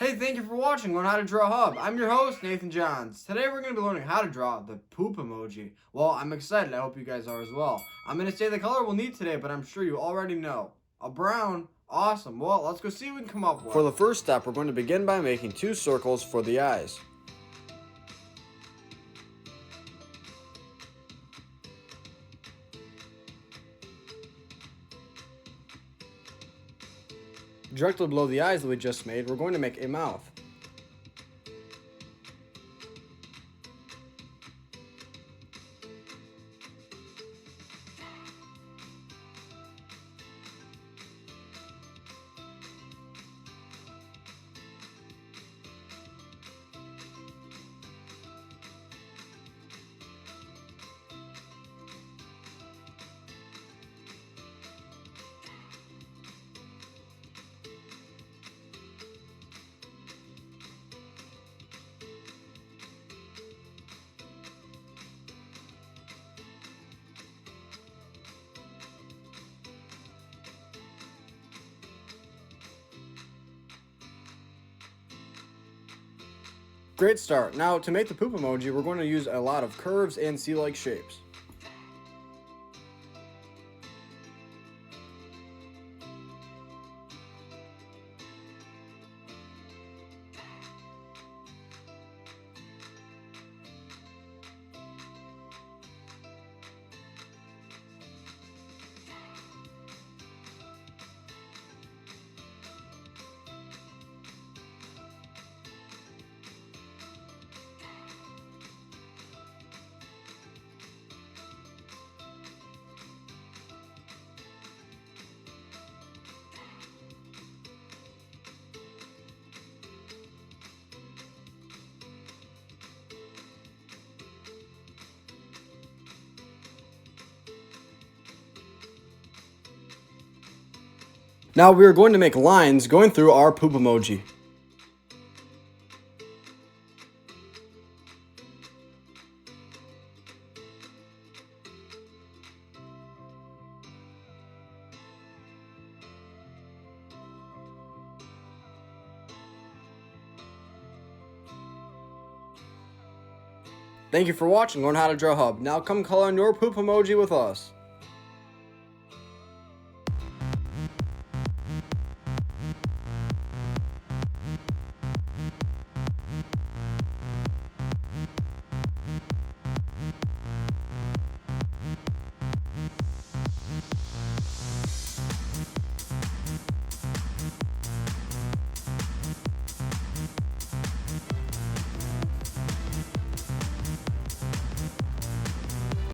Hey, thank you for watching Learn How to Draw Hub. I'm your host, Nathan Johns. Today we're going to be learning how to draw the poop emoji. Well, I'm excited. I hope you guys are as well. I'm going to say the color we'll need today, but I'm sure you already know. A brown. Awesome. Well, let's go see what we can come up with. For the first step, we're going to begin by making 2 circles for the eyes. Directly below the eyes that we just made, we're going to make a mouth. Great start. Now, to make the poop emoji, we're going to use a lot of curves and C-like shapes. Now we are going to make lines going through our poop emoji. Thank you for watching Learn How to Draw Hub. Now come color in your poop emoji with us.